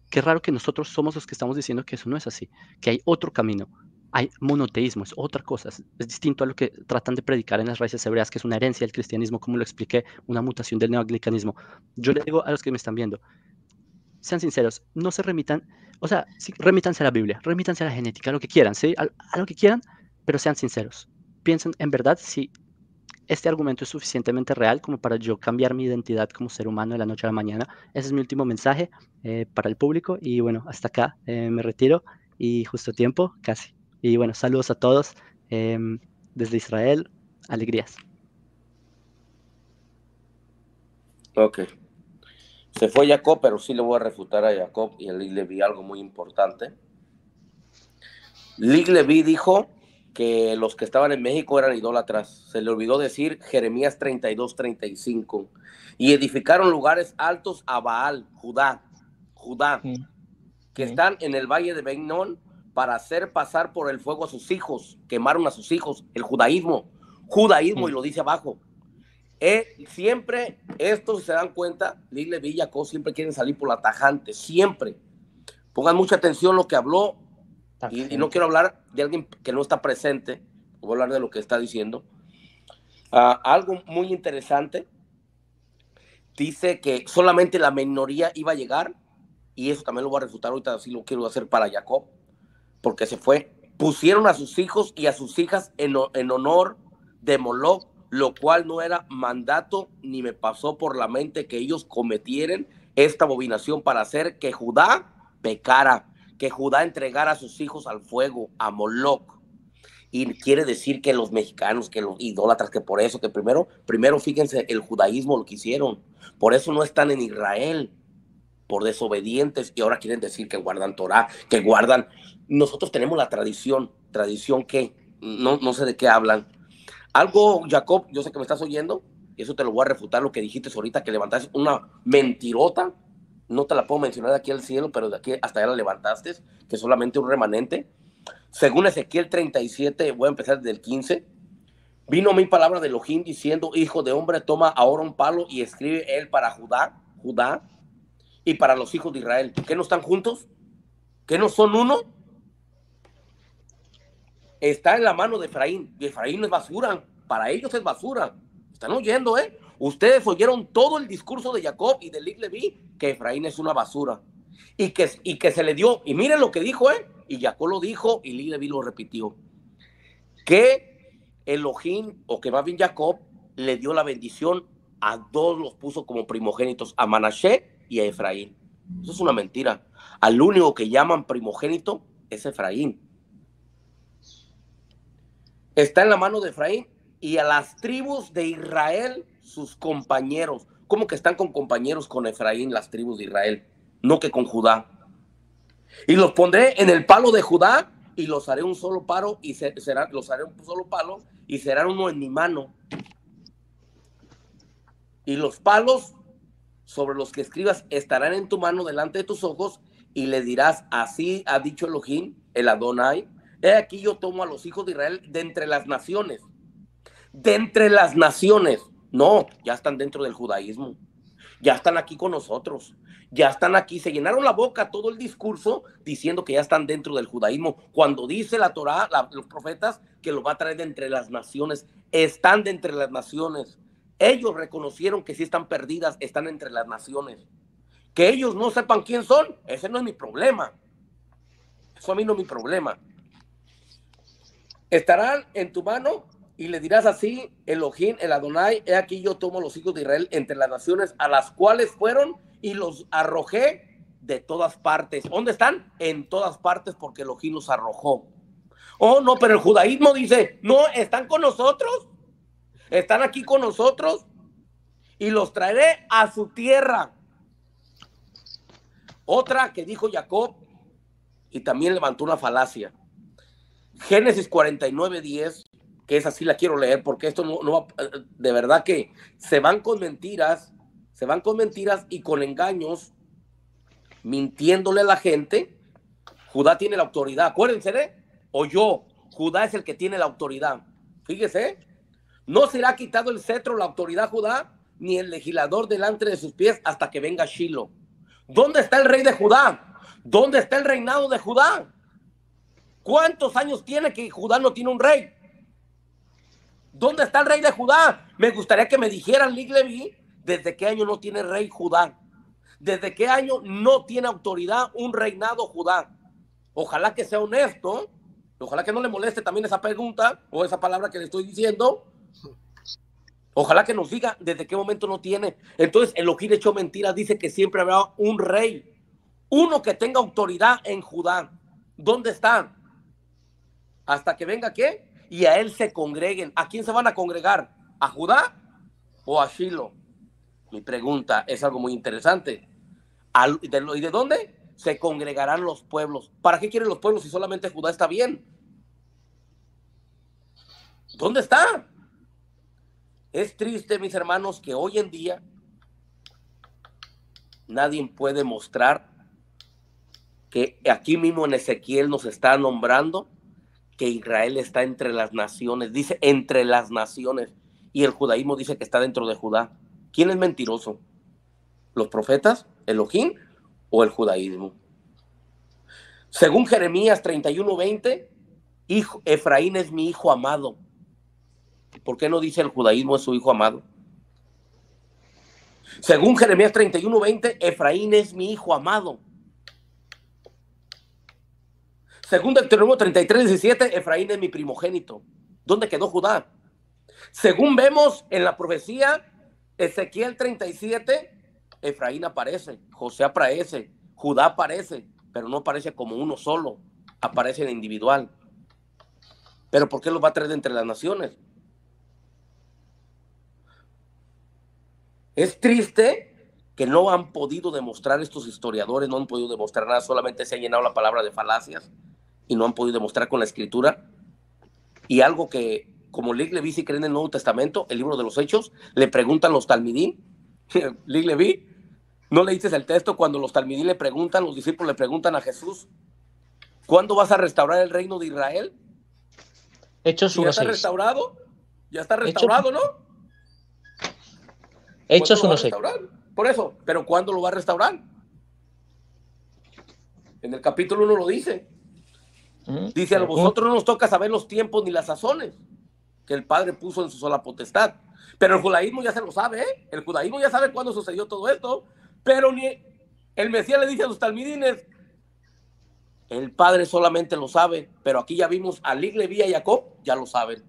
qué raro que nosotros somos los que estamos diciendo que eso no es así, que hay otro camino. Hay monoteísmo, es otra cosa, es distinto a lo que tratan de predicar en las raíces hebreas, que es una herencia del cristianismo, como lo expliqué, una mutación del neoanglicanismo. Yo le digo a los que me están viendo, sean sinceros, no se remitan, o sea, sí, remítanse a la Biblia, remítanse a la genética, a lo que quieran, ¿sí? A lo que quieran, pero sean sinceros. Piensen en verdad si este argumento es suficientemente real como para yo cambiar mi identidad como ser humano de la noche a la mañana. Ese es mi último mensaje para el público y bueno, hasta acá me retiro y justo a tiempo, casi. Y bueno, saludos a todos desde Israel, alegrías. Ok. Se fue Jacob, pero sí le voy a refutar a Jacob y a Lig Levi algo muy importante. Lig Levi dijo que los que estaban en México eran idólatras. Se le olvidó decir Jeremías 32:35. Y edificaron lugares altos a Baal, Judá, que están en el valle de Ben-Hinnom, para hacer pasar por el fuego a sus hijos. Quemaron a sus hijos, el judaísmo, y lo dice abajo. Siempre, estos se dan cuenta, Lig Levi y Jacob siempre quieren salir por la tajante, siempre. Pongan mucha atención lo que habló, y no quiero hablar de alguien que no está presente, voy a hablar de lo que está diciendo. Algo muy interesante, dice que solamente la minoría iba a llegar, y eso también lo voy a refutar ahorita, así lo quiero hacer para Jacob, porque se fue. Pusieron a sus hijos y a sus hijas en honor de Moloch, lo cual no era mandato, ni me pasó por la mente que ellos cometieran esta abominación para hacer que Judá pecara, que Judá entregara a sus hijos al fuego, a Moloch. Y quiere decir que los mexicanos, que los idólatras, que por eso, que primero fíjense, el judaísmo lo que hicieron, por eso no están en Israel, por desobedientes, y ahora quieren decir que guardan Torah, que guardan. Nosotros tenemos la tradición que no sé de qué hablan. Algo, Jacob, yo sé que me estás oyendo, y eso te lo voy a refutar, lo que dijiste ahorita, que levantaste una mentirota, no te la puedo mencionar de aquí al cielo, pero de aquí hasta allá la levantaste, que es solamente un remanente. Según Ezequiel 37, voy a empezar desde el 15, vino mi palabra de Elohim diciendo, hijo de hombre, toma ahora un palo y escribe él para Judá, y para los hijos de Israel. ¿Qué no están juntos? ¿Qué no son uno? Está en la mano de Efraín, y Efraín es basura, para ellos es basura. ¿Están oyendo, Ustedes oyeron todo el discurso de Jacob y de Lig Levi, que Efraín es una basura, y que se le dio, y miren lo que dijo, y Jacob lo dijo, y Lig Levi lo repitió, que Elohim, o que más bien Jacob, le dio la bendición a dos, los puso como primogénitos, a Manashe y a Efraín. Eso es una mentira. Al único que llaman primogénito es Efraín. Está en la mano de Efraín, y a las tribus de Israel, sus compañeros. ¿Cómo que están con compañeros con Efraín, las tribus de Israel? No que con Judá. Y los pondré en el palo de Judá, y los haré un solo palo, y los haré un solo palo, y serán uno en mi mano. Y los palos sobre los que escribas estarán en tu mano delante de tus ojos, y le dirás, así ha dicho Elohim, el Adonai, he aquí yo tomo a los hijos de Israel de entre las naciones. De entre las naciones. No, ya están dentro del judaísmo. Ya están aquí con nosotros. Ya están aquí. Se llenaron la boca todo el discurso diciendo que ya están dentro del judaísmo. Cuando dice la Torá, los profetas, que lo va a traer de entre las naciones. Están de entre las naciones. Ellos reconocieron que sí están perdidas, están entre las naciones. Que ellos no sepan quién son, ese no es mi problema. Eso a mí no es mi problema. Estarán en tu mano, y le dirás así, Elohim, el Adonai, he aquí yo tomo los hijos de Israel entre las naciones a las cuales fueron, y los arrojé de todas partes. ¿Dónde están? En todas partes, porque Elohim los arrojó. Oh, no, pero el judaísmo dice, no, están con nosotros, están aquí con nosotros, y los traeré a su tierra. Otra que dijo Jacob, y también levantó una falacia. Génesis 49:10, que esa sí la quiero leer, porque esto no de verdad que se van con mentiras y con engaños, mintiéndole a la gente. Judá tiene la autoridad, acuérdense, Judá es el que tiene la autoridad. Fíjese, no será quitado el cetro, la autoridad Judá, ni el legislador delante de sus pies hasta que venga Shilo. ¿Dónde está el rey de Judá? ¿Dónde está el reinado de Judá? ¿Cuántos años tiene que Judá no tiene un rey? ¿Dónde está el rey de Judá? Me gustaría que me dijeran, Lig Levi, ¿desde qué año no tiene rey Judá? ¿Desde qué año no tiene autoridad un reinado Judá? Ojalá que sea honesto, ojalá que no le moleste también esa pregunta o esa palabra que le estoy diciendo. Ojalá que nos diga desde qué momento no tiene. Entonces, Elohim echó mentiras, dice que siempre habrá un rey, uno que tenga autoridad en Judá. ¿Dónde está? Hasta que venga, ¿qué? Y a él se congreguen. ¿A quién se van a congregar? ¿A Judá o a Shilo? Mi pregunta es algo muy interesante. ¿Y de dónde? Se congregarán los pueblos. ¿Para qué quieren los pueblos si solamente Judá está bien? ¿Dónde está? Es triste, mis hermanos, que hoy en día nadie puede mostrar que aquí mismo en Ezequiel nos está nombrando que Israel está entre las naciones. Dice entre las naciones. Y el judaísmo dice que está dentro de Judá. ¿Quién es mentiroso? ¿Los profetas? ¿Elohim? ¿O el judaísmo? Según Jeremías 31:20, Efraín es mi hijo amado. ¿Por qué no dice el judaísmo es su hijo amado? Según Jeremías 31:20, Efraín es mi hijo amado. Según Deuteronomio 33:17, Efraín es mi primogénito. ¿Dónde quedó Judá? Según vemos en la profecía, Ezequiel 37, Efraín aparece, José aparece, Judá aparece, pero no aparece como uno solo, aparece en individual. ¿Pero por qué los va a traer de entre las naciones? Es triste que no han podido demostrar estos historiadores, no han podido demostrar nada, solamente se ha llenado la palabra de falacias y no han podido demostrar con la escritura. Y algo que, como Lig Leví sí cree en el Nuevo Testamento, el libro de los Hechos, le preguntan los talmidín, Lig Leví, ¿no leíste el texto cuando los talmidín le preguntan, los discípulos le preguntan a Jesús, ¿cuándo vas a restaurar el reino de Israel? Hechos 1:6. ¿Ya está restaurado? ¿Ya está restaurado, no? Hechos 1:6. Por eso, pero ¿cuándo lo va a restaurar? En el capítulo 1 lo dice. Dice, a vosotros no nos toca saber los tiempos ni las sazones que el Padre puso en su sola potestad. Pero el judaísmo ya se lo sabe, ¿eh? El judaísmo ya sabe cuándo sucedió todo esto, pero ni el Mesías le dice a los talmidines, el Padre solamente lo sabe, pero aquí ya vimos a Lig Leví y a Jacob, ya lo saben.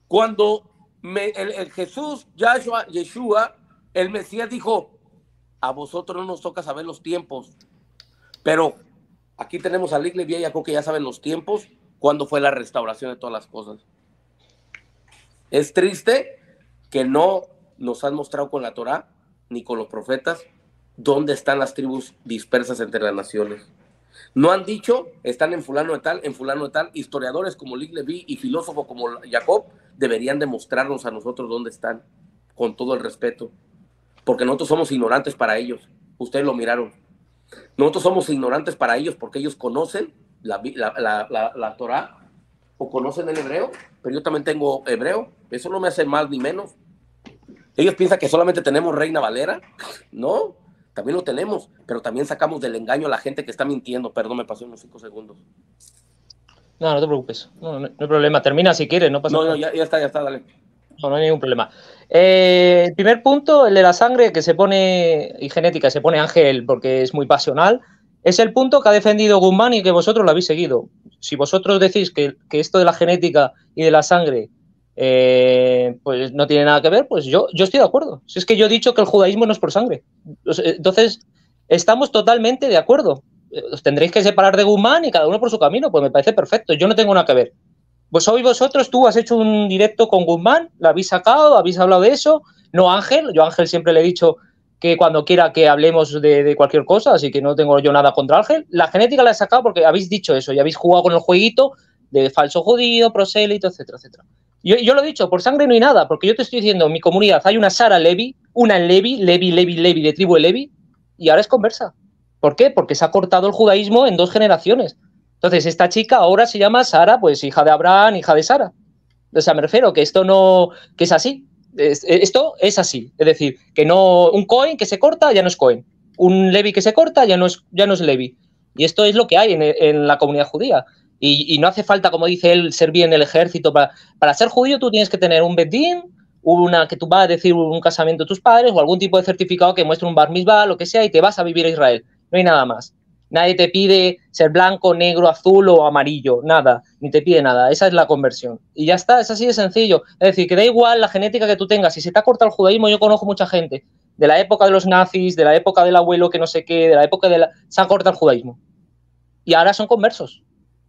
Cuando el Jesús, Yeshua, el Mesías dijo, a vosotros no nos toca saber los tiempos, pero aquí tenemos a Lig Leví y a Jacob que ya saben los tiempos, cuándo fue la restauración de todas las cosas. Es triste que no nos han mostrado con la Torá ni con los profetas dónde están las tribus dispersas entre las naciones. No han dicho, están en fulano de tal, en fulano de tal. Historiadores como Lig Leví y filósofos como Jacob deberían demostrarnos a nosotros dónde están, con todo el respeto, porque nosotros somos ignorantes para ellos. Ustedes lo miraron. Nosotros somos ignorantes para ellos porque ellos conocen la Torá o conocen el hebreo, pero yo también tengo hebreo. Eso no me hace más ni menos. Ellos piensan que solamente tenemos Reina Valera. No, también lo tenemos, pero también sacamos del engaño a la gente que está mintiendo. Perdón, me pasé unos 5 segundos. No, no te preocupes. No hay problema. Termina si quieres, no pasa nada. No, ya está, dale. No hay ningún problema. El primer punto, el de la sangre que se pone, y genética, se pone Ángel porque es muy pasional, es el punto que ha defendido Guzmán y que vosotros lo habéis seguido. Si vosotros decís que esto de la genética y de la sangre pues no tiene nada que ver, pues yo estoy de acuerdo. Si es que yo he dicho que el judaísmo no es por sangre. Entonces, estamos totalmente de acuerdo. Os tendréis que separar de Guzmán y cada uno por su camino, pues me parece perfecto. Yo no tengo nada que ver. Pues hoy vosotros, tú has hecho un directo con Guzmán, lo habéis sacado, habéis hablado de eso. No Ángel, yo a Ángel siempre le he dicho que cuando quiera que hablemos de cualquier cosa, así que no tengo yo nada contra Ángel. La genética la he sacado porque habéis dicho eso y habéis jugado con el jueguito de falso judío, prosélito, etcétera, etcétera. Yo lo he dicho, por sangre no hay nada, porque yo te estoy diciendo, en mi comunidad hay una Sara Levi, una Levi, de tribu de Levi, y ahora es conversa. ¿Por qué? Porque se ha cortado el judaísmo en 2 generaciones. Entonces, esta chica ahora se llama Sara, pues hija de Abraham, hija de Sara. O sea, me refiero que esto no, que es así. Esto es así. Es decir, que no, un Cohen que se corta ya no es Cohen. Un Levi que se corta ya no es Levi. Y esto es lo que hay en la comunidad judía. Y no hace falta, como dice él, servir en el ejército. Para ser judío tú tienes que tener un bedín, que tú vas a decir un casamiento de tus padres o algún tipo de certificado que muestre un bar mitzvah, lo que sea, y te vas a vivir a Israel. No hay nada más. Nadie te pide ser blanco, negro, azul o amarillo, nada, ni te pide nada. Esa es la conversión. Y ya está, es así de sencillo. Es decir, que da igual la genética que tú tengas. Si se te ha cortado el judaísmo, yo conozco mucha gente de la época de los nazis, de la época del abuelo que no sé qué, de la época se han cortado el judaísmo. Y ahora son conversos.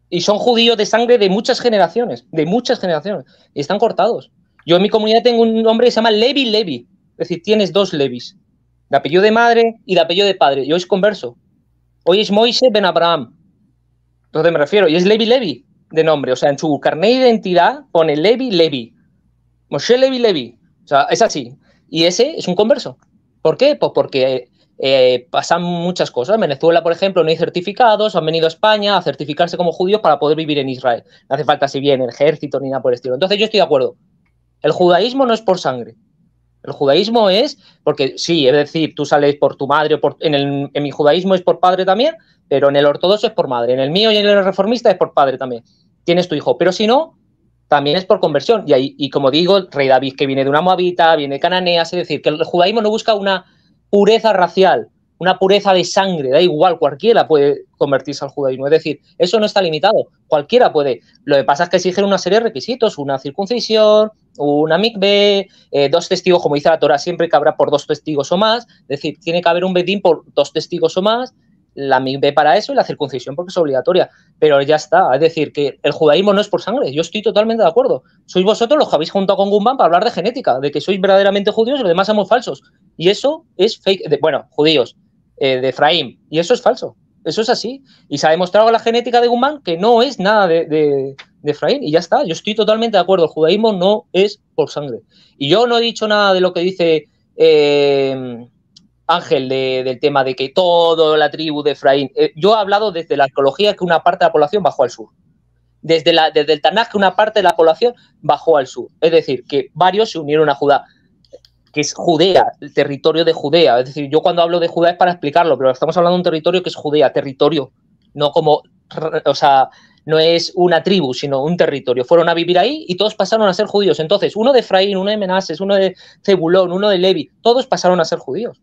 Y son judíos de sangre de muchas generaciones, y están cortados. Yo en mi comunidad tengo un hombre que se llama Levi Levi. Es decir, tienes 2 Levis. de apellido de madre y de apellido de padre. Y hoy es converso. Hoy es Moisés ben Abraham. Entonces me refiero, y es Levi Levi de nombre. O sea, en su carnet de identidad pone Levi Levi. Moshe Levi Levi. O sea, es así. Y ese es un converso. ¿Por qué? Pues porque pasan muchas cosas. En Venezuela, por ejemplo, no hay certificados, han venido a España a certificarse como judíos para poder vivir en Israel. No hace falta si bien el ejército ni nada por el estilo. Entonces yo estoy de acuerdo. El judaísmo no es por sangre. El judaísmo es, porque sí, es decir, tú sales por tu madre, o en mi judaísmo es por padre también, pero en el ortodoxo es por madre. En el mío y en el reformista es por padre también. Tienes tu hijo. Pero si no, también es por conversión. Y como digo, el rey David, que viene de una moabita, viene de cananeas, es decir, que el judaísmo no busca una pureza racial, una pureza de sangre, da igual, cualquiera puede convertirse al judaísmo. Es decir, eso no está limitado, cualquiera puede. Lo que pasa es que exigen una serie de requisitos, una circuncisión, una mikveh, 2 testigos, como dice la Torah, siempre que habrá por 2 testigos o más, es decir, tiene que haber un bedín por 2 testigos o más, la mikveh para eso y la circuncisión porque es obligatoria, pero ya está, es decir, que el judaísmo no es por sangre, yo estoy totalmente de acuerdo. Sois vosotros los que habéis juntado con Gumban para hablar de genética, de que sois verdaderamente judíos y los demás somos falsos, y eso es fake, bueno, judíos, de Efraín, y eso es falso, eso es así, y se ha demostrado la genética de Gumban que no es nada de Efraín, y ya está, yo estoy totalmente de acuerdo, el judaísmo no es por sangre, y yo no he dicho nada de lo que dice Ángel del tema de que toda la tribu de Efraín, yo he hablado desde la arqueología que una parte de la población bajó al sur, desde el Tanaj que una parte de la población bajó al sur, es decir, que varios se unieron a Judá, que es Judea, el territorio de Judea. Es decir, yo cuando hablo de Judá es para explicarlo, pero estamos hablando de un territorio que es Judea, territorio, no como, o sea, no es una tribu, sino un territorio. Fueron a vivir ahí y todos pasaron a ser judíos. Entonces, uno de Efraín, uno de Menases, uno de Zebulón, uno de Levi, todos pasaron a ser judíos.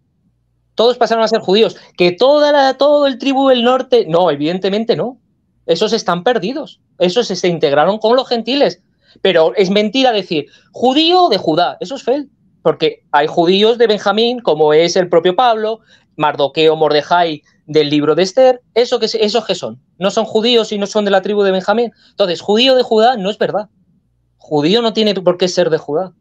Todos pasaron a ser judíos. Que todo el tribu del norte, no, evidentemente no. Esos están perdidos. Esos se integraron con los gentiles. Pero es mentira decir judío de Judá. Eso es fel. Porque hay judíos de Benjamín, como es el propio Pablo, Mardoqueo, Mordejai del libro de Esther. ¿Esos qué son? ¿No son judíos y no son de la tribu de Benjamín? Entonces, judío de Judá no es verdad. Judío no tiene por qué ser de Judá.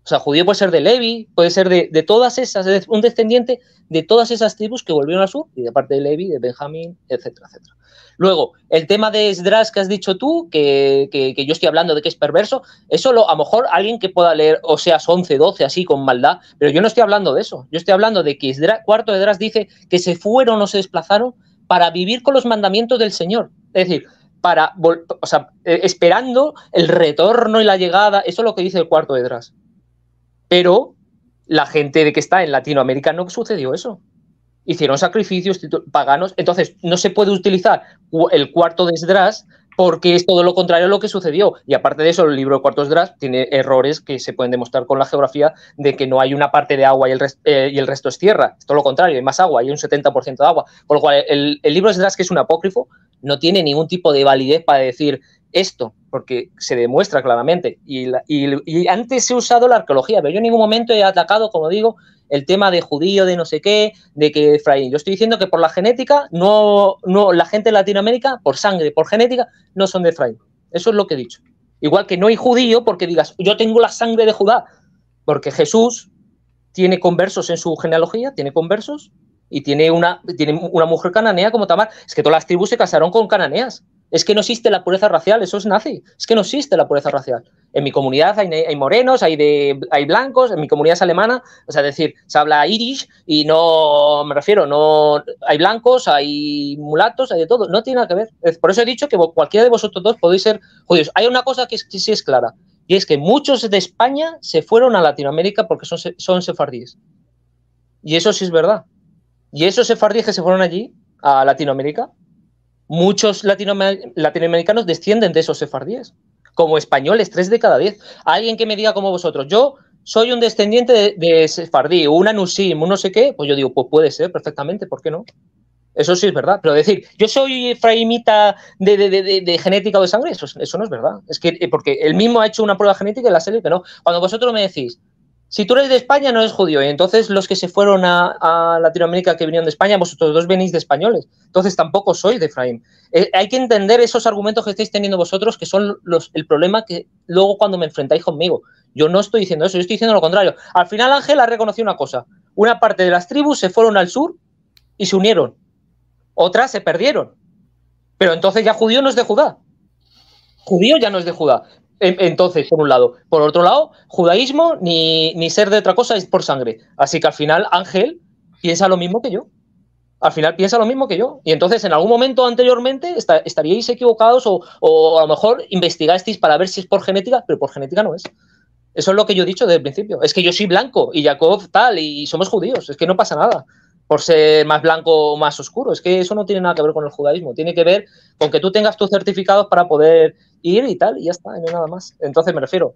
O sea, judío puede ser de Levi, puede ser de todas esas, un descendiente de todas esas tribus que volvieron al sur, y de parte de Levi, de Benjamín, etcétera, etcétera. Luego, el tema de Esdras que has dicho tú, que yo estoy hablando de que es perverso, eso a lo mejor alguien que pueda leer Oseas 11, 12, así, con maldad, pero yo no estoy hablando de eso. Yo estoy hablando de que cuarto de Esdras dice que se fueron o se desplazaron para vivir con los mandamientos del Señor. Es decir, esperando el retorno y la llegada, eso es lo que dice el cuarto de Esdras. Pero la gente de que está en Latinoamérica no sucedió eso. Hicieron sacrificios paganos, entonces no se puede utilizar el cuarto de Esdras porque es todo lo contrario a lo que sucedió. Y aparte de eso, el libro de cuarto de Esdras tiene errores que se pueden demostrar con la geografía de que no hay una parte de agua y el resto es tierra. Es todo lo contrario, hay más agua, hay un 70% de agua. Por lo cual, el libro de Esdras, que es un apócrifo, no tiene ningún tipo de validez para decir esto, porque se demuestra claramente. Y antes he usado la arqueología, pero yo en ningún momento he atacado, como digo, el tema de judío, de no sé qué, de que Efraín. Yo estoy diciendo que por la genética, no la gente de Latinoamérica, por sangre, por genética, no son de Efraín. Eso es lo que he dicho. Igual que no hay judío porque digas, yo tengo la sangre de Judá, porque Jesús tiene conversos en su genealogía, tiene conversos, y tiene una mujer cananea como Tamar. Es que todas las tribus se casaron con cananeas. Es que no existe la pureza racial, eso es nazi. Es que no existe la pureza racial. En mi comunidad hay morenos, hay blancos, en mi comunidad es alemana, o sea, es decir, se habla irish y no, me refiero, no hay blancos, hay mulatos, hay de todo, no tiene nada que ver. Por eso he dicho que cualquiera de vosotros dos podéis ser judíos. Hay una cosa que sí es clara, y es que muchos de España se fueron a Latinoamérica porque son sefardíes. Y eso sí es verdad. Y esos sefardíes que se fueron allí, a Latinoamérica, muchos latinoamericanos descienden de esos sefardíes, como españoles, 3 de cada 10. Alguien que me diga como vosotros, yo soy un descendiente de sefardí, o un anusim, un no sé qué, pues yo digo, pues puede ser perfectamente, ¿por qué no? Eso sí es verdad, pero decir, yo soy efraimita de genética o de sangre, eso no es verdad. Es que porque él mismo ha hecho una prueba genética y la serie que no. Cuando vosotros me decís, si tú eres de España, no eres judío. Y entonces los que se fueron a Latinoamérica que vinieron de España, vosotros dos venís de españoles. Entonces tampoco sois de Efraín. Hay que entender esos argumentos que estáis teniendo vosotros, que son el problema que luego cuando me enfrentáis conmigo. Yo no estoy diciendo eso, yo estoy diciendo lo contrario. Al final Ángel ha reconocido una cosa. Una parte de las tribus se fueron al sur y se unieron. Otras se perdieron. Pero entonces ya judío no es de Judá. Judío ya no es de Judá. Entonces, por un lado. Por otro lado, judaísmo ni ser de otra cosa es por sangre. Así que al final Ángel piensa lo mismo que yo. Al final piensa lo mismo que yo. Y entonces en algún momento anteriormente estaríais equivocados o a lo mejor investigasteis para ver si es por genética, pero por genética no es. Eso es lo que yo he dicho desde el principio. Es que yo soy blanco y Jacob tal y somos judíos. Es que no pasa nada por ser más blanco o más oscuro. Es que eso no tiene nada que ver con el judaísmo. Tiene que ver con que tú tengas tus certificados para poder ir y tal y ya está, no hay nada más. Entonces me refiero,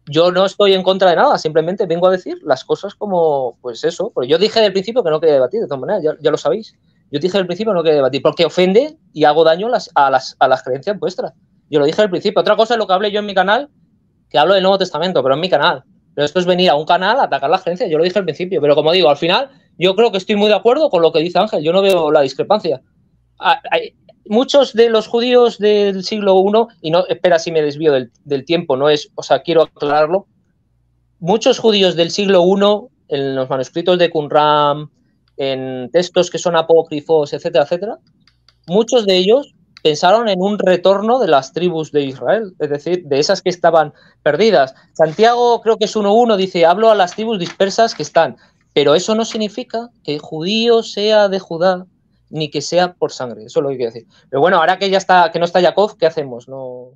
yo no estoy en contra de nada, simplemente vengo a decir las cosas como, pues eso. Porque yo dije del principio que no quería debatir, de todas maneras, ya lo sabéis. Yo dije del principio que no quería debatir porque ofende y hago daño a las creencias vuestras. Yo lo dije al principio. Otra cosa es lo que hablé yo en mi canal, que hablo del Nuevo Testamento, pero en mi canal. Pero esto es venir a un canal a atacar las creencias. Yo lo dije al principio, pero como digo, al final yo creo que estoy muy de acuerdo con lo que dice Ángel. Yo no veo la discrepancia. Muchos de los judíos del siglo I, y no, espera si me desvío del tiempo, no es, o sea, quiero aclararlo. Muchos judíos del siglo I, en los manuscritos de Qumran, en textos que son apócrifos, etcétera, etcétera, muchos de ellos pensaron en un retorno de las tribus de Israel, es decir, de esas que estaban perdidas. Santiago, creo que es 1:1, dice, hablo a las tribus dispersas que están, pero eso no significa que judío sea de Judá, ni que sea por sangre, eso es lo que quiero decir. Pero bueno, ahora que ya está, que no está Jacob, ¿qué hacemos? No...